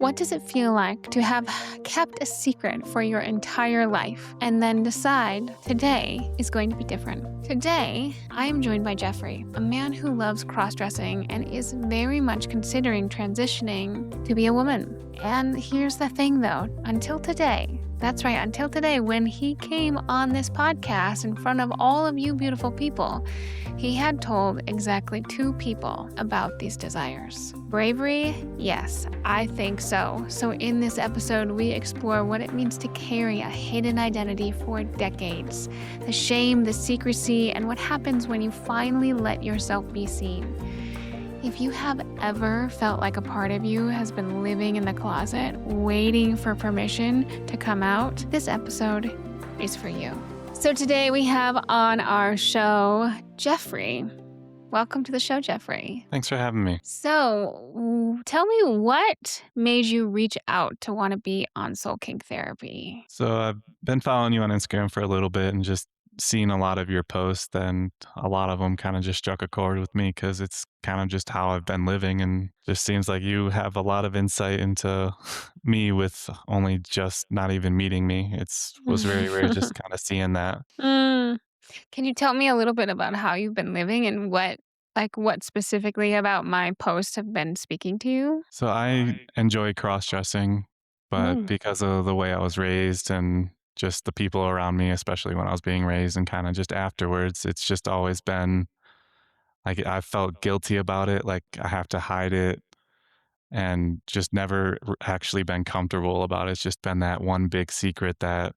What does it feel like to have kept a secret for your entire life and then decide today is going to be different? Today, I am joined by Jeffrey, a man who loves cross-dressing and is very much considering transitioning to be a woman. And here's the thing though, until today, that's right, until today, when he came on this podcast in front of all of you beautiful people, he had told exactly 2 people about these desires. Bravery? Yes, I think so. So in this episode, we explore what it means to carry a hidden identity for decades, the shame, the secrecy, and what happens when you finally let yourself be seen. If you have ever felt like a part of you has been living in the closet, waiting for permission to come out, this episode is for you. So today we have on our show, Jeffrey. Welcome to the show, Jeffrey. Thanks for having me. So tell me, what made you reach out to want to be on Soul Kink Therapy? So I've been following you on Instagram for a little bit and just seen a lot of your posts, and a lot of them kind of just struck a chord with me because it's kind of just how I've been living, and just seems like you have a lot of insight into me with only just not even meeting me. Was very rare just kind of seeing that. Mm. Can you tell me a little bit about how you've been living and what specifically about my posts have been speaking to you? So I enjoy cross-dressing, but Mm. because of the way I was raised and just the people around me, especially when I was being raised and kind of just afterwards, it's just always been like I felt guilty about it, like I have to hide it, and just never actually been comfortable about it. It's just been that one big secret that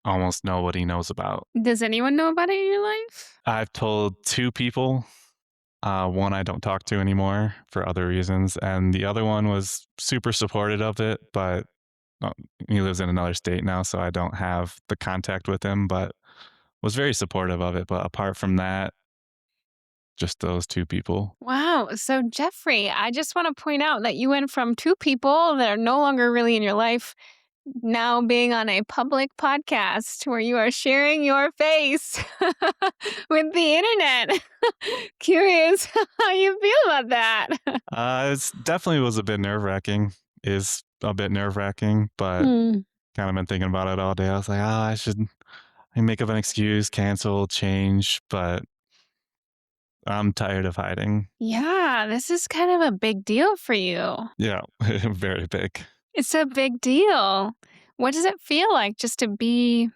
almost nobody knows about. Does anyone know about it in your life? I've told 2 people. One I don't talk to anymore for other reasons, and the other one was super supportive of it, but uh, he lives in another state now, so I don't have the contact with him, but was very supportive of it. But apart from that, just those 2 people. Wow. So, Jeffrey, I just want to point out that you went from 2 people that are no longer really in your life now being on a public podcast where you are sharing your face with the internet. Curious how you feel about that. It's definitely was a bit nerve-wracking, is a bit nerve-wracking, but Hmm. kinda been thinking about it all day. I was like, "Oh, I make up an excuse, cancel, change," but I'm tired of hiding. Yeah, this is kind of a big deal for you. Yeah, very big. It's a big deal. What does it feel like just to be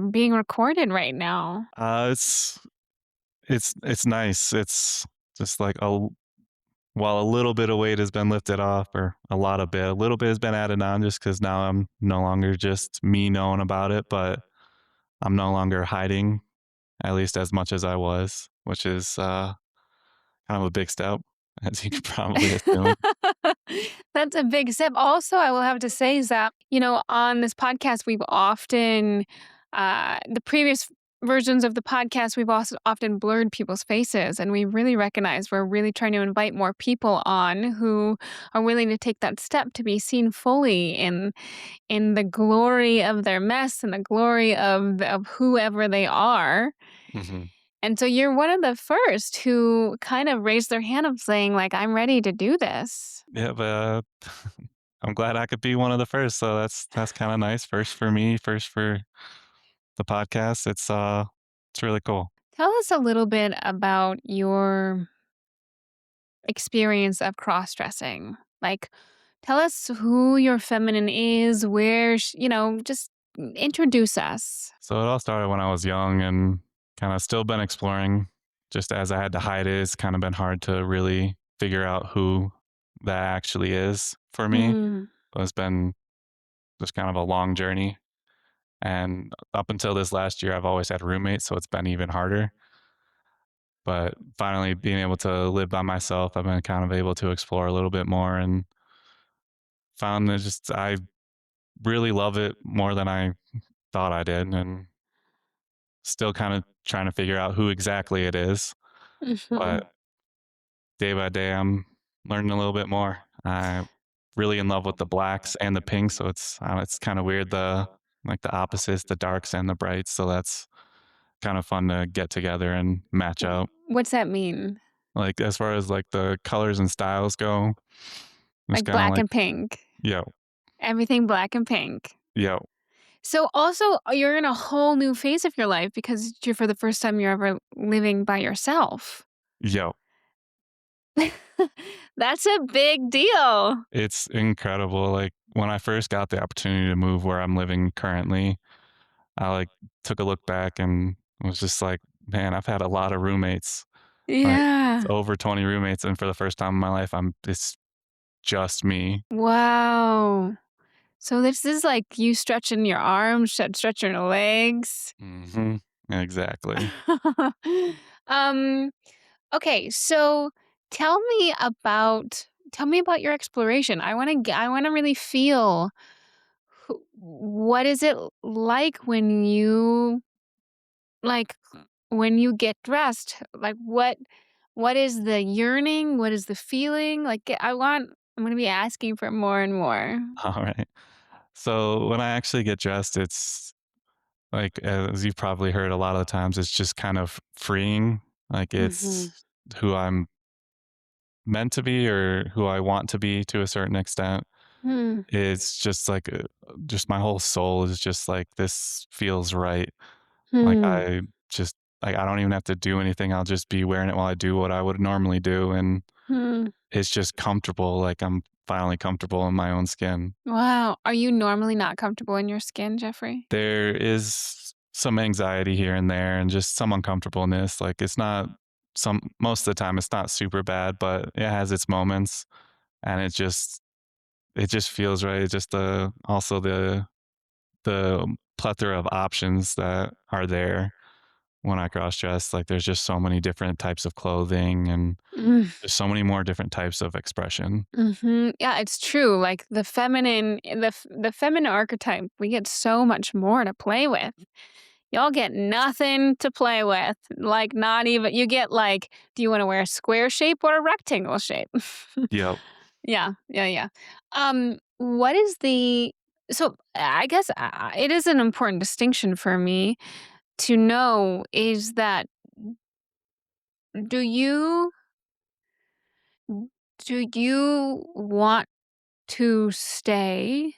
being recorded right now? It's it's nice. It's just like while a little bit of weight has been lifted off, or a little bit has been added on just because now I'm no longer just me knowing about it, but I'm no longer hiding, at least as much as I was, which is kind of a big step, as you could probably assume. That's a big step. Also, I will have to say is that, on this podcast, we've often, the previous versions of the podcast, we've also often blurred people's faces. And we really recognize we're really trying to invite more people on who are willing to take that step to be seen fully in the glory of their mess and the glory of whoever they are. hmm And so you're one of the first who kind of raised their hand of saying, like, I'm ready to do this. Yeah, but I'm glad I could be one of the first. So that's kind of nice. First for me, first for the podcast. It's really cool. Tell us a little bit about your experience of cross dressing. Like, tell us who your feminine is, where, just introduce us. So it all started when I was young and kind of still been exploring. Just as I had to hide it, it's kind of been hard to really figure out who that actually is for me. Mm. It's been just kind of a long journey. And up until this last year, I've always had roommates, so it's been even harder. But finally being able to live by myself, I've been kind of able to explore a little bit more and found that just I really love it more than I thought I did, and still kind of trying to figure out who exactly it is. Mhm. But day by day, I'm learning a little bit more. I'm really in love with the blacks and the pinks, so it's kind of weird, the opposites, the darks and the brights. So that's kind of fun to get together and match out. What's that mean? Like as far as like the colors and styles go, it's Like kind of black like and pink. Yo, Everything black and pink. yo, So also, you're in a whole new phase of your life because you're for the first time you're ever living by yourself. yo. That's a big deal. It's incredible. Like when I first got the opportunity to move where I'm living currently, I like took a look back and was just like, man, I've had a lot of roommates, like Yeah. over 20 roommates. And for the first time in my life, it's just me. Wow. So this is like you stretching your arms, stretching your legs. Hmm. Exactly. um okay, so tell me about your exploration. I want to really feel what is it like when you like when you get dressed? Like what is the yearning? What is the feeling? I'm going to be asking for more and more. All right. So when I actually get dressed, it's like, as you've probably heard a lot of the times, it's just kind of freeing. Like Mhm. it's who I'm meant to be or who I want to be to a certain extent. Hmm. It's just like, just my whole soul is just like, this feels right. Like Hmm. I just, like, I don't even have to do anything. I'll just be wearing it while I do what I would normally do. And Hmm. it's just comfortable. Like I'm finally comfortable in my own skin. Wow. Are you normally not comfortable in your skin, Jeffrey? There is some anxiety here and there and just some uncomfortableness. Like it's not most of the time it's not super bad, but it has its moments and it just feels right. It's just the plethora of options that are there when I cross dress. Like there's just so many different types of clothing and there's so many more different types of expression. Mm-hmm. Yeah, it's true. Like the feminine archetype, we get so much more to play with. Y'all get nothing to play with. Like not even you get like, do you want to wear a square shape or a rectangle shape? Yep. Yeah, yeah, yeah. What is the so I guess it is an important distinction for me to know is that do you do you want to stay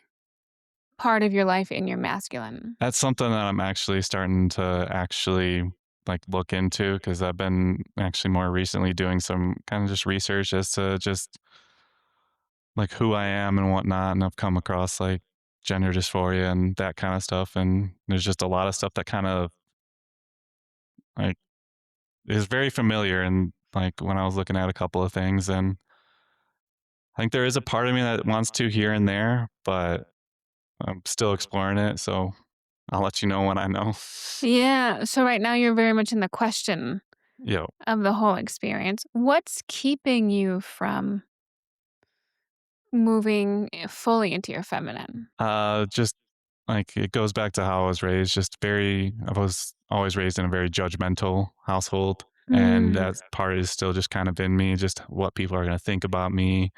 part of your life in your masculine? That's something that I'm actually starting to actually like look into because I've been actually more recently doing some kind of just research as to just like who I am and whatnot. And I've come across like gender dysphoria and that kind of stuff. And there's just a lot of stuff that kind of like is very familiar. And like when I was looking at a couple of things, and I think there is a part of me that wants to here and there, but I'm still exploring it. So I'll let you know when I know. Yeah. So right now you're very much in the question Yo, of the whole experience. What's keeping you from moving fully into your feminine? just like it goes back to how I was raised. I was always raised in a very judgmental household. And Hmm. that part is still just kind of in me, just what people are going to think about me,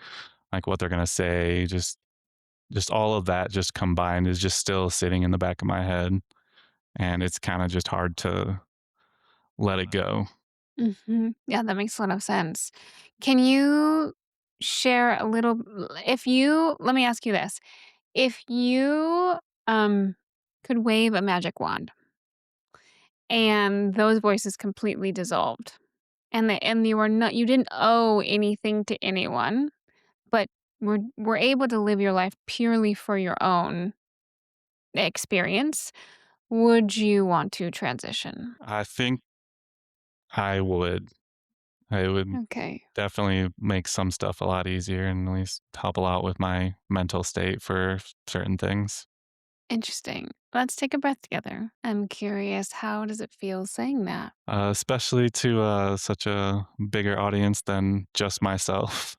like what they're going to say, just all of that just combined is just still sitting in the back of my head. And it's kind of just hard to let it go. Hmm. Yeah, that makes a lot of sense. Can you share a little? If you, let me ask you this: if you um, could wave a magic wand and those voices completely dissolved, and you were not, you didn't owe anything to anyone, but were able to live your life purely for your own experience, would you want to transition? I think I would. I would Okay, definitely make some stuff a lot easier and at least help a lot with my mental state for certain things. interesting. Let's take a breath together. I'm curious, how does it feel saying that? Especially to such a bigger audience than just myself.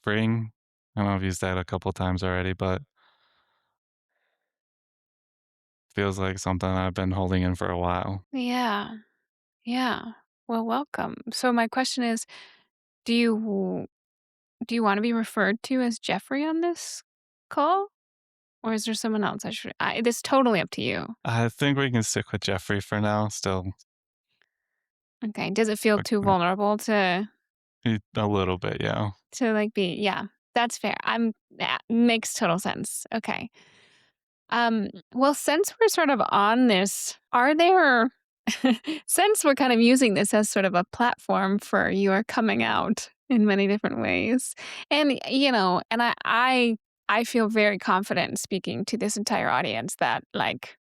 Freeing. I know I've used that a couple times already, but feels like something I've been holding in for a while. Yeah, yeah. Well, welcome. So my question is, do you do you want to be referred to as Jeffrey on this call, or is there someone else I should? It's totally up to you. I think we can stick with Jeffrey for now. Still, Okay. Does it feel like, too vulnerable a little bit, yeah. to like be? Yeah. That's fair. That makes total sense. Okay. Well, since we're sort of on this, are there, since we're kind of using this as sort of a platform for your coming out in many different ways, and I feel very confident speaking to this entire audience that like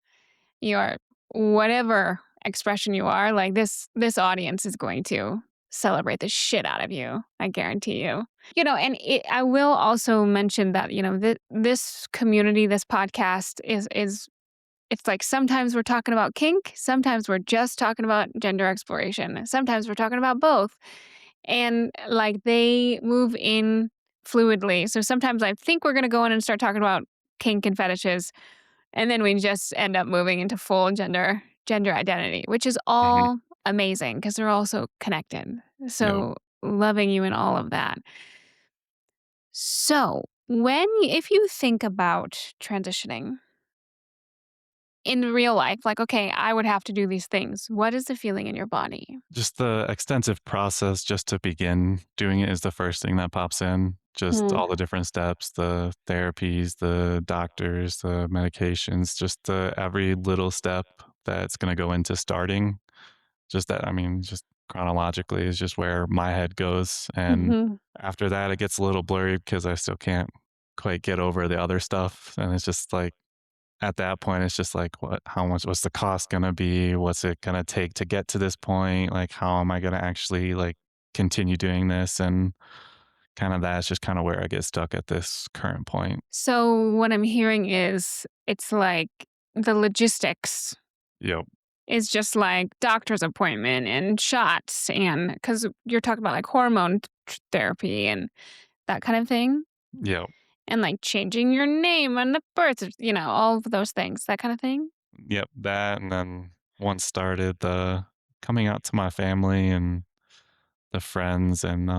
your whatever expression you are, like this audience is going to celebrate the shit out of you. I guarantee you. I will also mention that this community, this podcast is it's like sometimes we're talking about kink, sometimes we're just talking about gender exploration, sometimes we're talking about both, and like they move in fluidly. So sometimes I think we're gonna go in and start talking about kink and fetishes, and then we just end up moving into full gender identity, which is Mhm. all amazing because they're all so connected. Yep. So loving you in all of that. So if you think about transitioning in real life, like, okay, I would have to do these things. What is the feeling in your body? Just the extensive process just to begin doing it is the first thing that pops in. Just Mm. all the different steps, the therapies, the doctors, the medications, just the every little step that's gonna go into starting. Just that, I mean, just chronologically is just where my head goes, and Mhm. after that, it gets a little blurry because I still can't quite get over the other stuff, and it's just like at that point, it's just like, what's the cost gonna be? What's it gonna take to get to this point? Like, how am I gonna actually, like, continue doing this? And kinda that's just kinda where I get stuck at this current point. So what I'm hearing is it's like the logistics Yep, is just like doctor's appointment and shots and because you're talking about like hormone therapy and that kind of thing yep, and like changing your name on the birth, all of those things, that kind of thing. yep, that, and then once started, the coming out to my family and the friends, and,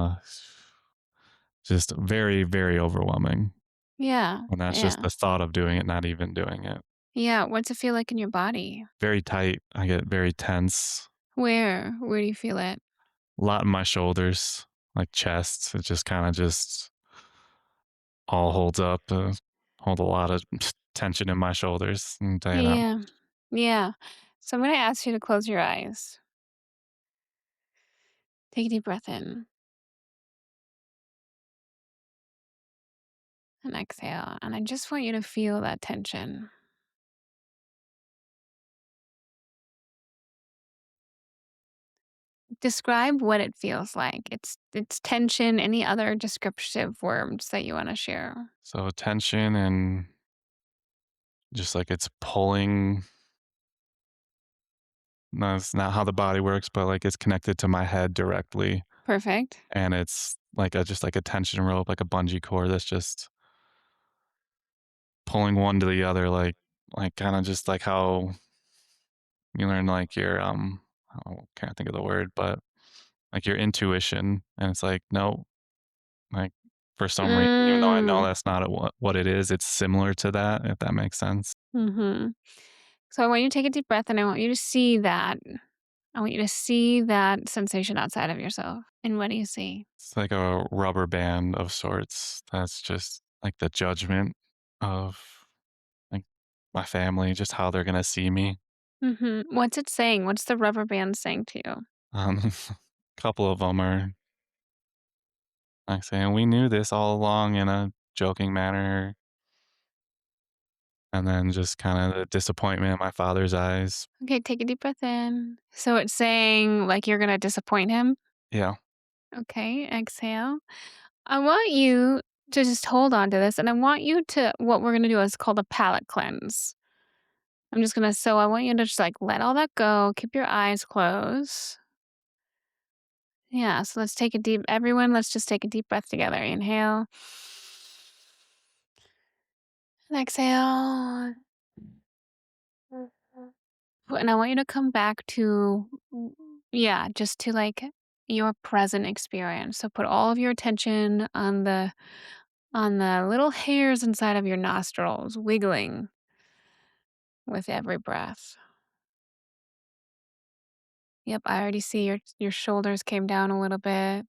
just very, very overwhelming, Yeah. and that's just Yeah. the thought of doing it, not even doing it. Yeah. What's it feel like in your body? Very tight, I get very tense. Where do you feel it? A lot in my shoulders, like chest. It just kinda just all holds up, hold a lot of tension in my shoulders, I can tell you that. Yeah. Yeah. So I'm going to ask you to close your eyes. Take a deep breath in and exhale. And I just want you to feel that tension. Describe what it feels like. It's tension, any other descriptive words that you want to share. So tension and just like it's pulling. No, it's not how the body works, but like it's connected to my head directly, Perfect. and it's like a just like a tension rope, like a bungee cord that's just pulling one to the other, like kinda just like how you learn like your, oh, can't think of the word, but like your intuition, and it's like, no, like, for some reason, even though I know Mm. that's not what it is, it's similar to that, if that makes sense. Mhm. So I want you to take a deep breath and I want you to see that. I want you to see that sensation outside of yourself. And what do you see? It's like a rubber band of sorts that's just like the judgment of, like, my family, just how they're gonna see me. Mhm. What's it saying? What's the rubber band saying to you? A couple of them are, like, saying, "We knew this all along," in a joking manner, and then just kinda the disappointment in my father's eyes. Okay, take a deep breath in. So it's saying like you're going to disappoint him. Yeah. Okay, exhale. I want you to just hold on to this and I want you to what we're going to do is called a palate cleanse. I want you to just like let all that go. Keep your eyes closed. Yeah, so let's just take a deep breath together. Inhale and exhale. And I want you to come back to, yeah, just to like your present experience. So put all of your attention on the little hairs inside of your nostrils wiggling with every breath. Yep, I already see your shoulders came down a little bit.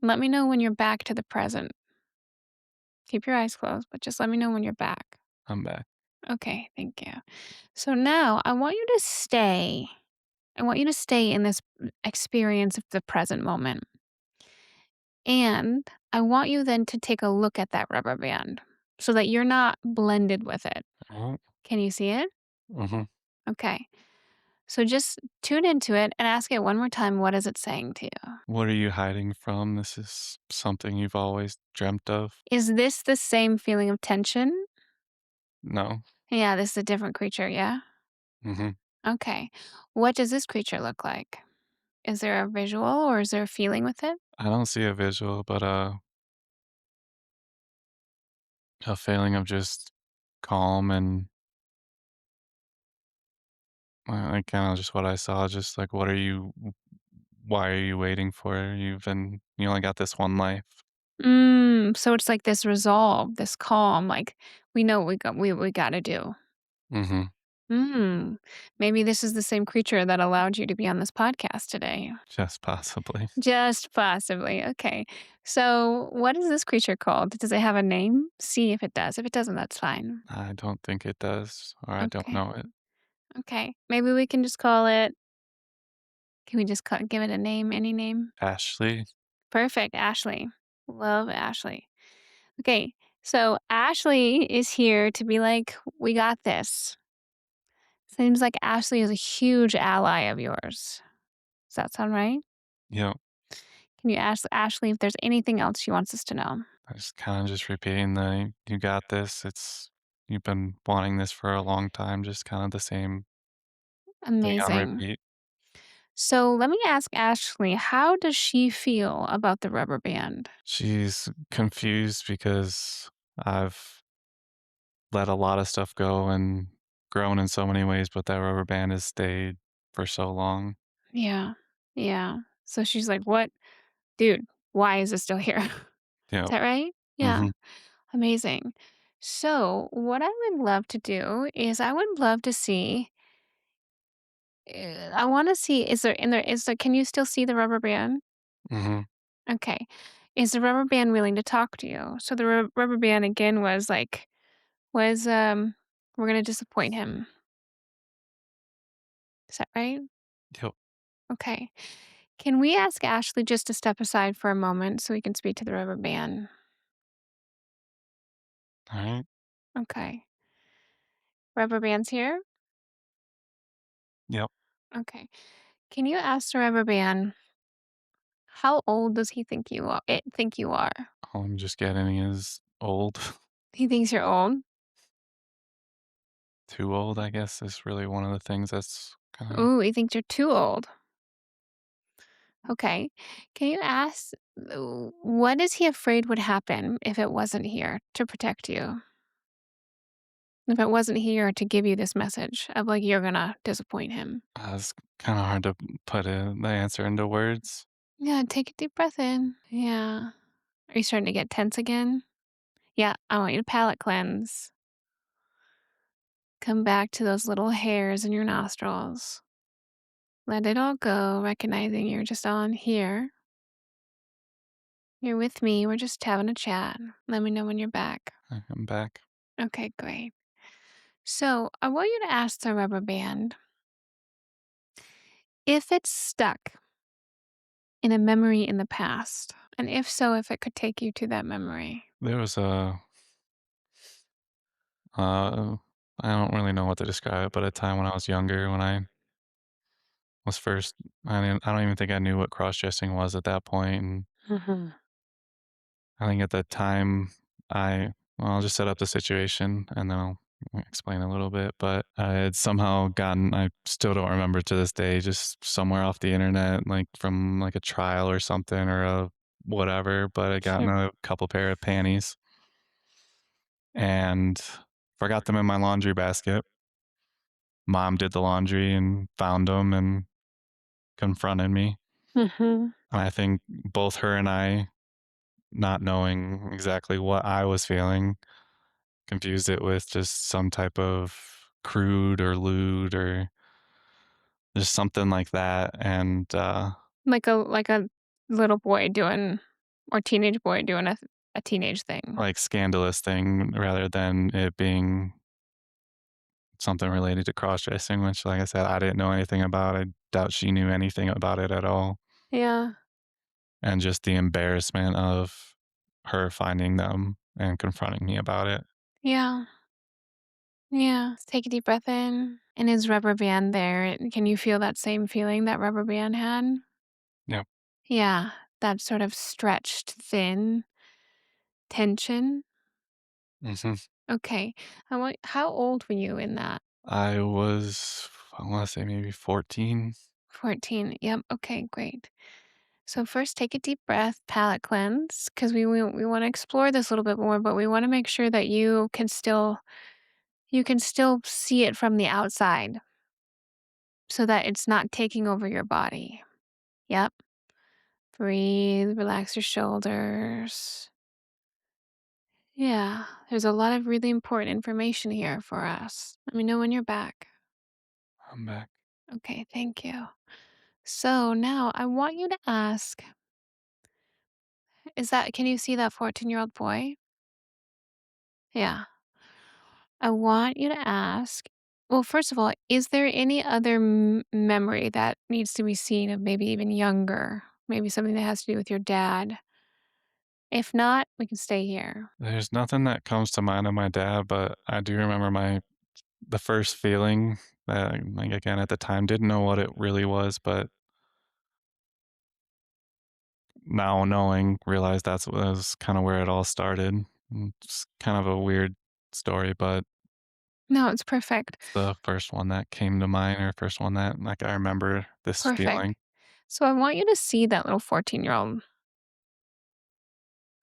Let me know when you're back to the present. Keep your eyes closed, but just let me know when you're back. I'm back. Okay, thank you. So now I want you to stay. I want you to stay in this experience of the present moment. And I want you then to take a look at that rubber band so that you're not blended with it. Oh, Can you see it? mhm. Okay. So just tune into it and ask it one more time. What is it saying to you? What are you hiding from? This is something you've always dreamt of? Is this the same feeling of tension? No. Yeah, this is a different creature. Yeah. Mhm. Okay. What does this creature look like? Is there a visual or is there a feeling with it? I don't see a visual, but, a feeling of just calm and, like, kinda just what I saw, just like, why are you waiting for? You only got this one life. So it's like this resolve, this calm, like we know what we got to do. Mhm. Mm. Maybe this is the same creature that allowed you to be on this podcast today. Just possibly. Just possibly. Okay. So, what is this creature called? Does it have a name? See if it does. If it doesn't, that's fine. I don't think it does, or I don't Okay. know it. Okay. Maybe we can just call it, can we just give it a name, any name? Ashley? Perfect. Ashley. Love Ashley. Okay. So, Ashley is here to be like, we got this. Seems like Ashley is a huge ally of yours. Does that sound right? Yep. Can you ask Ashley if there's anything else she wants us to know? I just kinda just repeating the, "You got this." You've been wanting this for a long time, just kinda the same thing on Amazing. repeat. So let me ask Ashley, how does she feel about the rubber band? She's confused because I've let a lot of stuff go and grown in so many ways, but that rubber band has stayed for so long. Yeah. Yeah. So she's like, what? Dude, why is it still here? Is Yep. that right? Yeah. Mhm. Amazing. So, what I would love to do is I would love to see I want to see is there can you still see the rubber band? Mhm. Okay. Is the rubber band willing to talk to you? So the rubber band again was like was we're going to disappoint him. Is that right? Yep. Okay. Can we ask Ashley just to step aside for a moment so we can speak to the rubber band? Alright. Okay. Rubber band's here? Yep. Okay. Can you ask the rubber band, how old does he think you are? All I'm just getting is old. He thinks you're old? Too old, I guess, is really one of the things that's kinda. Ooh, he thinks you're too old. Okay. Can you ask what is he afraid would happen if it wasn't here to protect you? If it wasn't here to give you this message of like you're gonna disappoint him. It's kinda hard to put the answer into words. Yeah, take a deep breath in. Yeah. Are you starting to get tense again? Yeah, I want you to palate cleanse. Come back to those little hairs in your nostrils. Let it all go, recognizing you're just on here. You're with me. We're just having a chat. Let me know when you're back. I'm back. Okay, great. So I want you to ask the rubber band if it's stuck in a memory in the past. And if so, if it could take you to that memory. There was uh, I don't really know what to describe it, but a time when I was younger, when I was first I don't even think I knew what cross-dressing was at that point, and Mhm. I think at the time I'll just set up the situation and then I'll explain a little bit, but I had somehow gotten I still don't remember to this day, just somewhere off the internet, like from like a trial or something or a whatever, but I gotten a couple pair of panties and forgot them in my laundry basket. Mom did the laundry and found them and confronted me. Mhm. And I think both her and I, not knowing exactly what I was feeling, confused it with just some type of crude or lewd or just something like that. And Like a little boy doing. Or teenage boy doing a teenage thing. like scandalous thing rather than it being something related to cross dressing, which, like I said, I didn't know anything about. I doubt she knew anything about it at all. Yeah. And just the embarrassment of her finding them and confronting me about it. Yeah. Yeah. Let's take a deep breath in. And is rubber band there? Can you feel that same feeling that rubber band had? Yep. Yeah. That sort of stretched thin tension. Mhm. Okay. How old were you in that? I was, I want to say maybe 14. 14. Yep. Okay, great. So first take a deep breath, palate cleanse, because we want to explore this a little bit more, but we want to make sure that you can still see it from the outside so that it's not taking over your body. Yep. Breathe, relax your shoulders. Yeah, there's a lot of really important information here for us. Let me know when you're back. I'm back. Okay, thank you. So now I want you to ask, can you see that 14-year-old boy? Yeah. I want you to ask, well, first of all, is there any other memory that needs to be seen of maybe even younger? Maybe something that has to do with your dad? If not, we can stay here. There's nothing that comes to mind of my dad, but I do remember the first feeling that, like, again, at the time, didn't know what it really was, but now knowing, realized that was kind of where it all started. It's kind of a weird story, but No, it's perfect. it's the first one that came to mind, or first one that, like, I remember this Perfect. feeling. So I want you to see that little 14-year-old.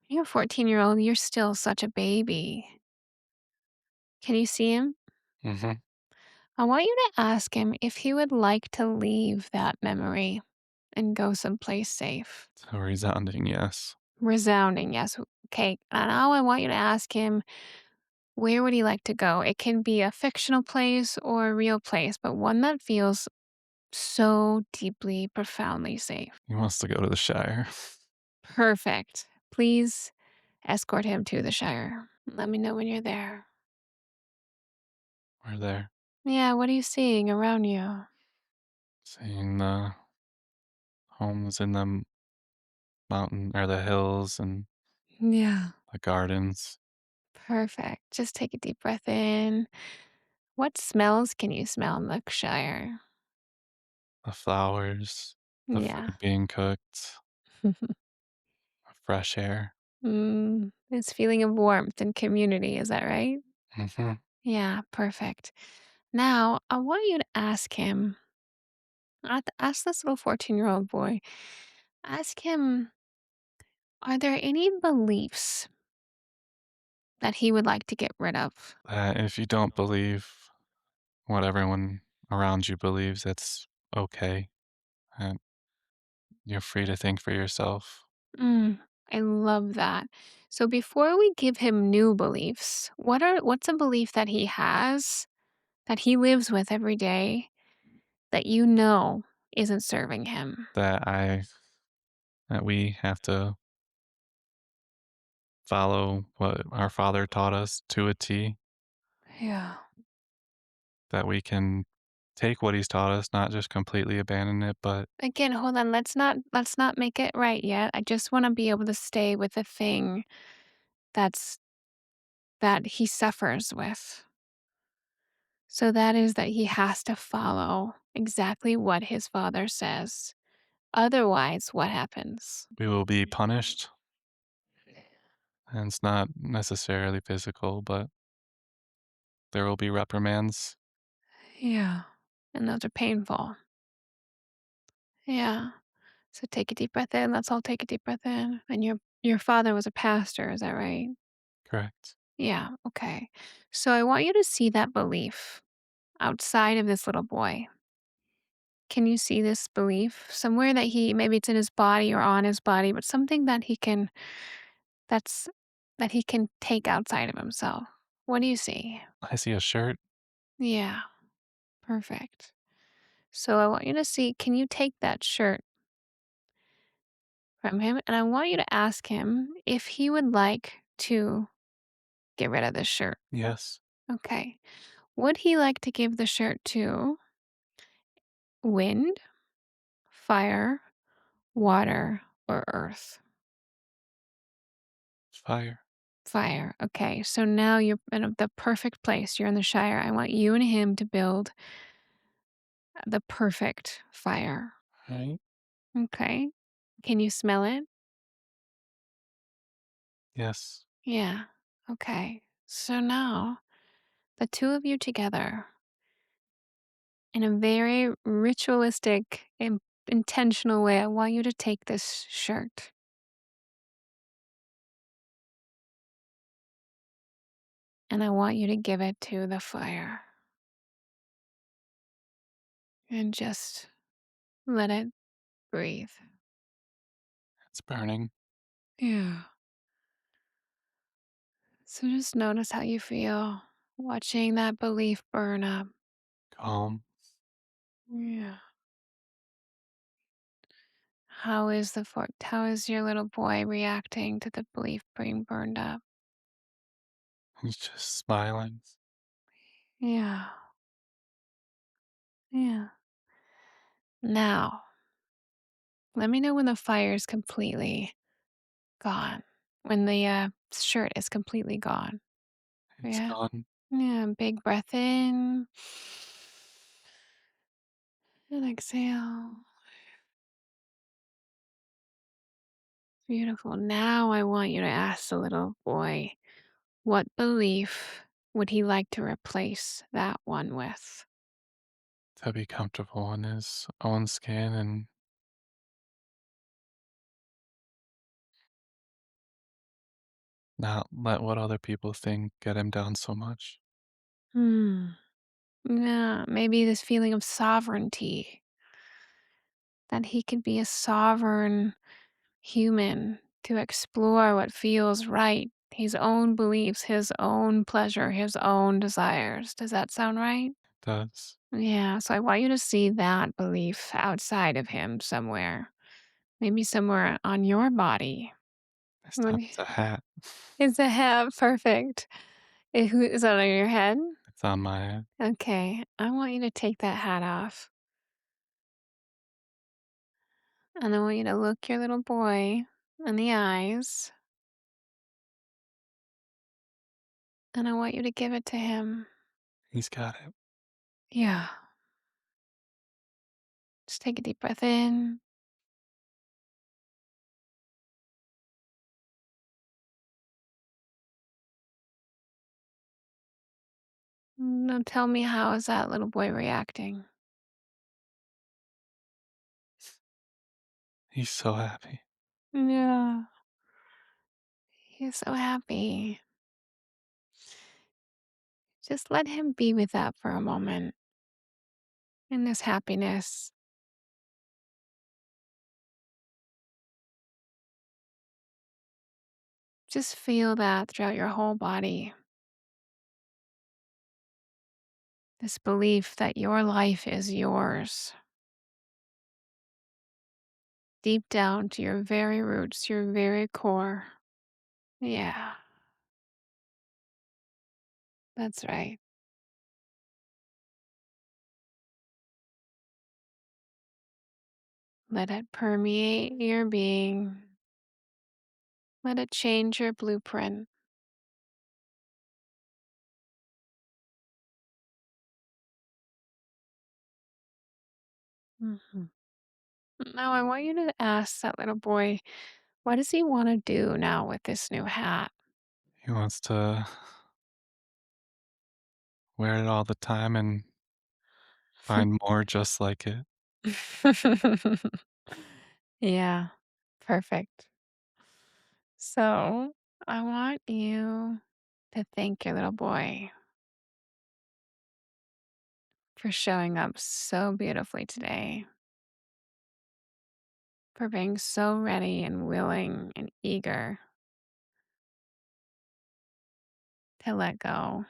You're a 14-year-old, you're still such a baby. Can you see him? Mhm. I want you to ask him if he would like to leave that memory and go someplace safe. A resounding yes. Resounding yes. Okay. And now I want you to ask him, where would he like to go? It can be a fictional place or a real place, but one that feels so deeply, profoundly safe. He wants to go to the Shire. Perfect. Please escort him to the Shire. Let me know when you're there. We're there. Yeah, what are you seeing around you? Seeing the homes in the mountain or the hills and Yeah. the gardens, Perfect. Just take a deep breath in. What smells can you smell in the Shire? the flowers, the Yeah. food being cooked, fresh air. This feeling of warmth and community, is that right? Mhm. Yeah, perfect. Now, I want you to ask him, ask this little 14-year-old boy, ask him, are there any beliefs that he would like to get rid of? That if you don't believe what everyone around you believes, it's okay, and you're free to think for yourself. Mm, I love that. So before we give him new beliefs, what's a belief that he has that he lives with every day that you know isn't serving him? That I that we have to follow what our Father taught us to a T, Yeah. that we can take what He's taught us, not just completely abandon it, but Again, hold on. Let's not make it right yet. I just want to be able to stay with the thing that's that he suffers with. So that is that he has to follow exactly what his father says. Otherwise, what happens? we will be punished. And it's not necessarily physical, but there will be reprimands. Yeah. And those are painful. Yeah. So take a deep breath in. Let's all take a deep breath in. And your father was a pastor, is that right? Correct. Yeah. Okay. So I want you to see that belief outside of this little boy. Can you see this belief somewhere that maybe it's in his body or on his body, but something that's that he can take outside of himself? What do you see? I see a shirt. Yeah, perfect. So I want you to see, can you take that shirt from him. And I want you to ask him if he would like to get rid of this shirt. Yes. Okay. Would he like to give the shirt to wind, fire, water, or earth? Fire. Fire. Okay. So now you're in the perfect place. You're in the Shire. I want you and him to build the perfect fire. Right? Okay. Can you smell it? Yes. Yeah. Okay. So now the two of you together in a very ritualistic and intentional way, I want you to take this shirt and I want you to give it to the fire and just let it breathe. It's burning. Yeah. So just notice how you feel watching that belief burn up. Calm. Yeah. How is your little boy reacting to the belief being burned up? He's just smiling. Yeah. Yeah. Now, let me know when the fire is completely gone. When the shirt is completely gone. It's Yeah. gone. Yeah. Big breath in and exhale. Beautiful. Now I want you to ask the little boy, what belief would he like to replace that one with? To be comfortable in his own skin and not let what other people think get him down so much. Hmm. Yeah. Maybe this feeling of sovereignty, that he could be a sovereign human to explore what feels right, his own beliefs, his own pleasure, his own desires. Does that sound right? Does. Yeah, so I want you to see that belief outside of him somewhere, maybe somewhere on your body. This What time do you- it's a hat. Is the hat perfect? Who is that on your head? It's on my head. Okay, I want you to take that hat off, and I want you to look your little boy in the eyes, and I want you to give it to him. He's got it. Yeah. Just take a deep breath in. Now tell me, how is that little boy reacting? He's so happy. Yeah. He's so happy. Just let him be with that for a moment in this happiness. Just feel that throughout your whole body. This belief that your life is yours, deep down to your very roots, your very core. Yeah, that's right. Let it permeate your being. Let it change your blueprint. Mhm. Now, I want you to ask that little boy, what does he want to do now with this new hat? He wants to wear it all the time and find more just like it. Yeah, perfect. So I want you to thank your little boy for showing up so beautifully today, for being so ready and willing and eager to let go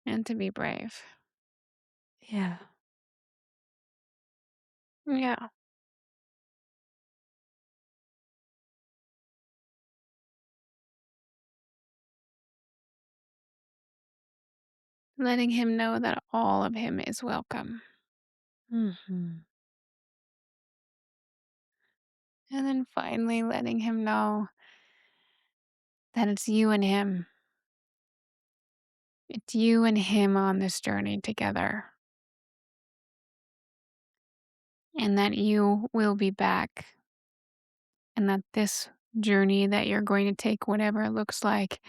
and to be brave. Yeah. Yeah. letting him know that all of him is welcome. Mhm. And then finally letting him know that it's you and him. It's you and him on this journey together, and that you will be back, and that this journey that you're going to take, whatever it looks like,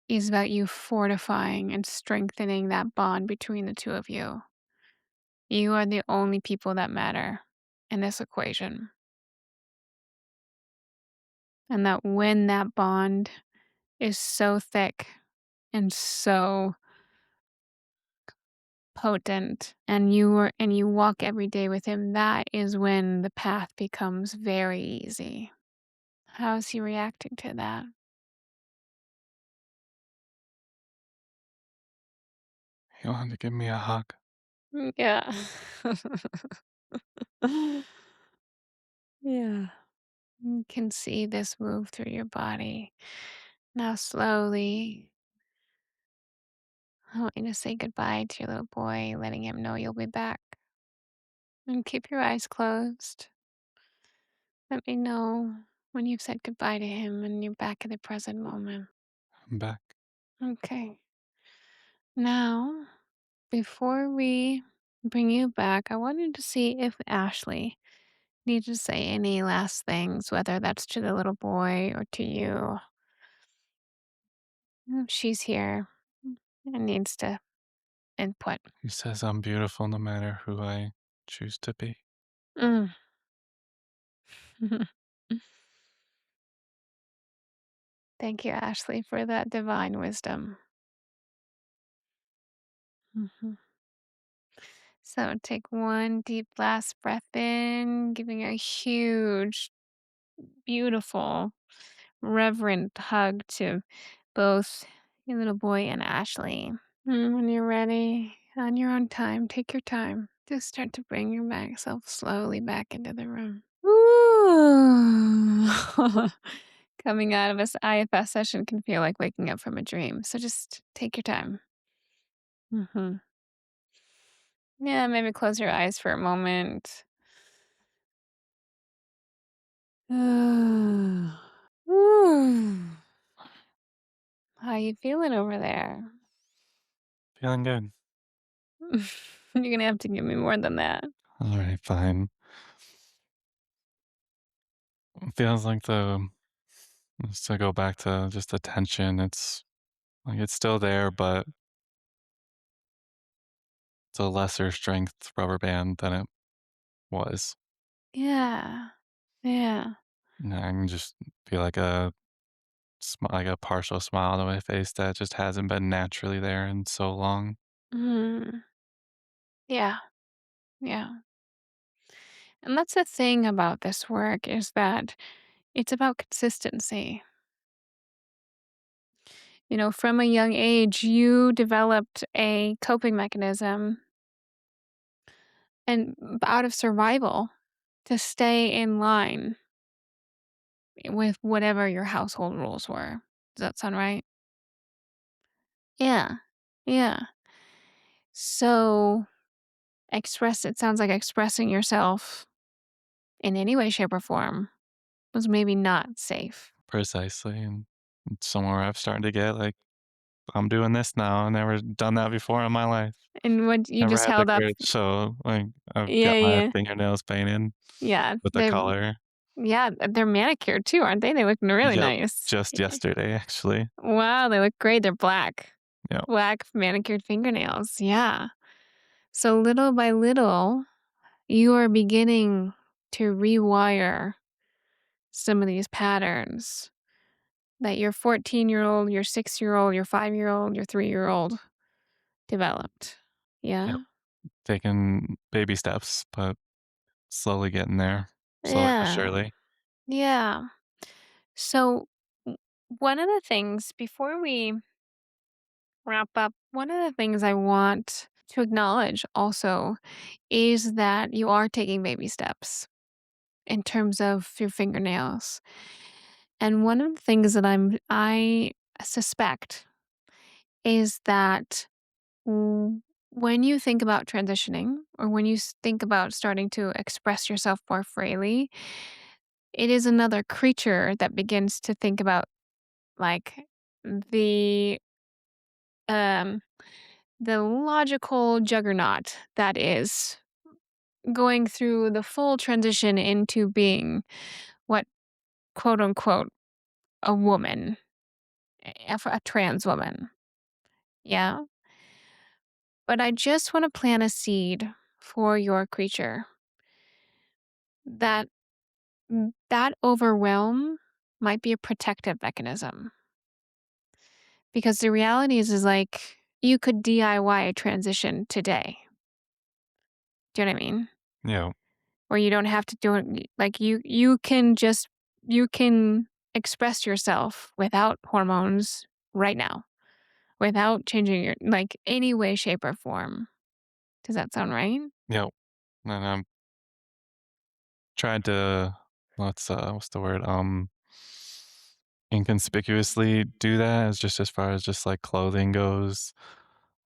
is about you fortifying and strengthening that bond between the two of you. You are the only people that matter in this equation. And that when that bond is so thick and so potent and you walk every day with him, that is when the path becomes very easy. How's he reacting to that? He wanted to give me a hug. Yeah. Yeah. You can see this move through your body. Now slowly, I want you to say goodbye to your little boy, letting him know you'll be back. And keep your eyes closed. Let me know when you've said goodbye to him and you're back in the present moment. I'm back. Okay. Now, before we bring you back, I wanted to see if Ashley needs to say any last things, whether that's to the little boy or to you. She's here and needs to input. He says I'm beautiful no matter who I choose to be. Mm. Thank you, Ashley, for that divine wisdom. Mhm. So take one deep last breath in, giving a huge, beautiful, reverent hug to both your little boy and Ashley. When you're ready, on your own time, take your time. Just start to bring your back self slowly back into the room. Ooh. Coming out of this IFS session can feel like waking up from a dream. So just take your time. Hmm. Yeah, maybe close your eyes for a moment. Ooh. How you feeling over there? Feeling good. You're gonna have to give me more than that. All right, fine. Feels like just to go back to just the tension. It's like it's still there, but it's a lesser strength rubber band than it was. Yeah. Yeah. And I can just feel like like a partial smile on my face that just hasn't been naturally there in so long. Mm. Yeah. Yeah. And that's the thing about this work is that it's about consistency. From a young age, you developed a coping mechanism and out of survival to stay in line with whatever your household rules were. Does that sound right? Yeah. Yeah. So it sounds like expressing yourself in any way, shape, or form was maybe not safe. Precisely. And it's somewhere I've started to get like, I'm doing this now. I've never done that before in my life. And what you Never just had the held up. courage. So like I've Yeah, got my yeah. fingernails painted Yeah. with the color. They're manicured too, aren't they? They look really Yep. nice. Just yesterday, actually. Wow, they look great. They're black. Yep. Black manicured fingernails. Yeah. So little by little, you are beginning to rewire some of these patterns that your 14-year-old, your 6-year-old, your 5-year-old, your 3-year-old developed. Yep. Yeah. Taking baby steps, but slowly getting there. Slowly but Yeah. surely. Yeah. So, one of the things before we wrap up, one of the things I want to acknowledge also is that you are taking baby steps in terms of your fingernails. And one of the things that I suspect is that When you think about transitioning or when you think about starting to express yourself more freely, it is another creature that begins to think about like the um the logical juggernaut that is going through the full transition into being what quote unquote a woman, a trans woman. Yeah. But I just want to plant a seed for your creature that that overwhelm might be a protective mechanism because the reality is like you could DIY a transition today. Do you know what I mean? Yeah. Where you don't have to do it like you can just you can express yourself without hormones right now, without changing your like any way, shape, or form. Does that sound right? Yeah. And I'm trying to what's the word? Inconspicuously do that as just as far as just like clothing goes.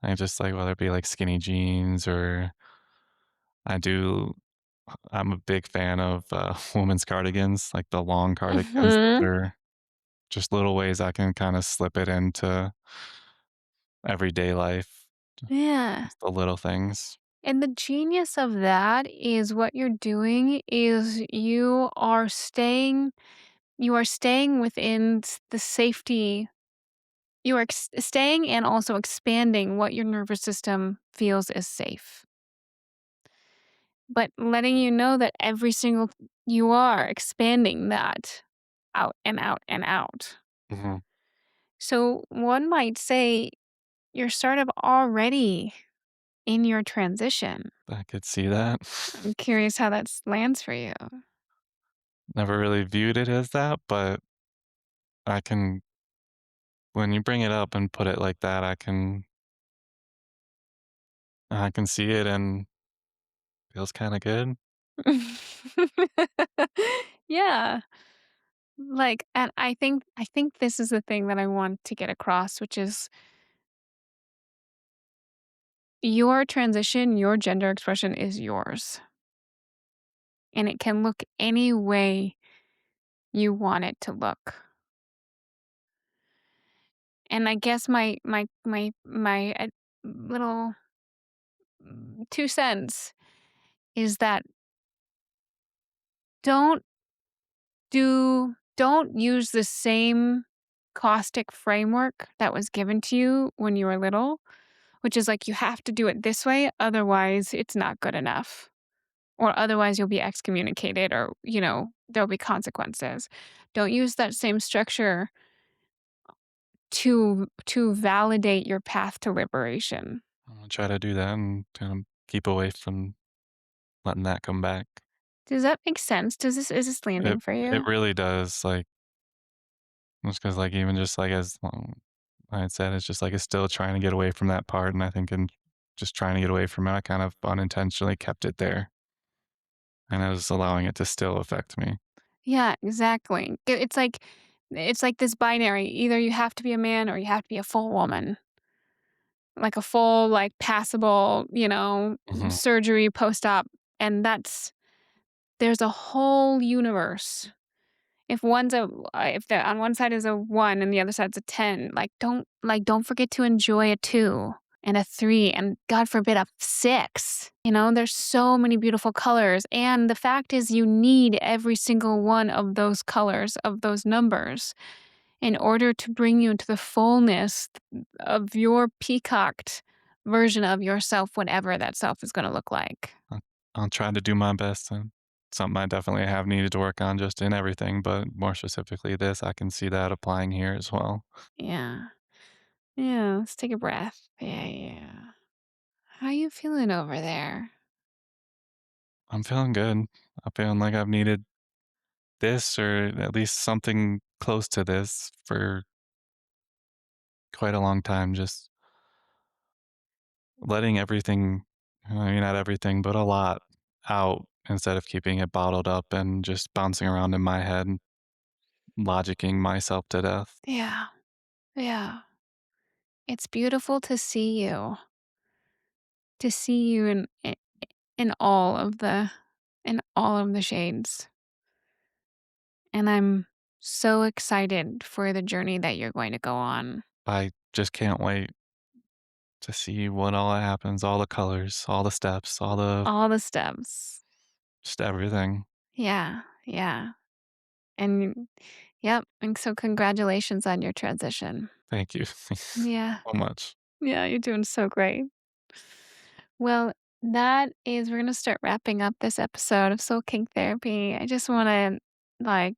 I just like whether it be like skinny jeans or I do I'm a big fan of women's cardigans, like the long cardigans. Those Mhm. are just little ways I can kind of slip it into everyday life. Yeah. Just the little things. And the genius of that is what you're doing is you are staying within the safety. You are staying and also expanding what your nervous system feels is safe. But letting you know that every single you are expanding that out and out and out. Mhm. So one might say you're sort of already in your transition. I could see that. I'm curious how that lands for you. Never really viewed it as that, but I can when you bring it up and put it like that, I can see it and feels kinda good. Yeah. Like, and I think this is the thing that I want to get across, which is your transition, your gender expression is yours. And it can look any way you want it to look. And I guess my little 2 cents is that don't don't use the same caustic framework that was given to you when you were little, which is like you have to do it this way, otherwise it's not good enough. Or otherwise you'll be excommunicated or, there'll be consequences. Don't use that same structure to validate your path to liberation. I'm gonna try to do that and kind of keep away from letting that come back. Does that make sense? Is this It landing for it you? really does, like, just because like, even just, like, as I had said, it's just, like, it's still trying to get away from that part, and I think in just trying to get away from it, I kind of unintentionally kept it there, and I was allowing it to still affect me. Yeah, exactly. It's like this binary. Either you have to be a man or you have to be a full woman. Like a full, like passable, Mhm. surgery post-op. And there's a whole universe. If the on one side is a 1 and the other side's a 10, don't forget to enjoy a 2 and a 3 and God forbid a 6. There's so many beautiful colors and the fact is you need every single one of those colors, of those numbers in order to bring you into the fullness of your peacocked version of yourself, whatever that self is going to look like. I'll I'll try to do my best, and something I definitely have needed to work on just in everything, but more specifically this, I can see that applying here as well. Yeah. Yeah, let's take a breath. Yeah, yeah. How you feeling over there? I'm feeling good. I'm feeling like I've needed this or at least something close to this for quite a long time, just letting everything I mean, not everything, but a lot out instead of keeping it bottled up and just bouncing around in my head, logicking myself to death. Yeah, yeah. It's beautiful to see you. to see you in all of the shades. And I'm so excited for the journey that you're going to go on. I just can't wait to see what all happens, all the colors, all the steps, all the All the steps. just everything. Yeah, yeah. And yep, and so congratulations on your transition. Thank you. Yeah. So much. Yeah, you're doing so great. Well, we're going to start wrapping up this episode of Soul Kink Therapy. I just want to like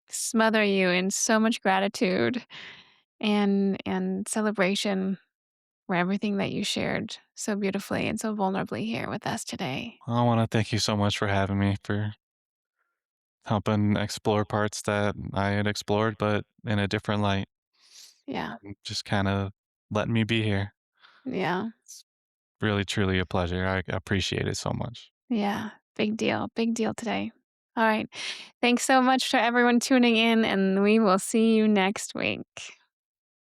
smother you in so much gratitude and celebration for everything that you shared so beautifully and so vulnerably here with us today. I wanna thank you so much for having me, for helping explore parts that I had explored, but in a different light. Yeah. Just kinda letting me be here. Yeah. It's really, truly a pleasure. I appreciate it so much. Yeah. Big deal. Big deal today. All right. Thanks so much to everyone tuning in, and we will see you next week.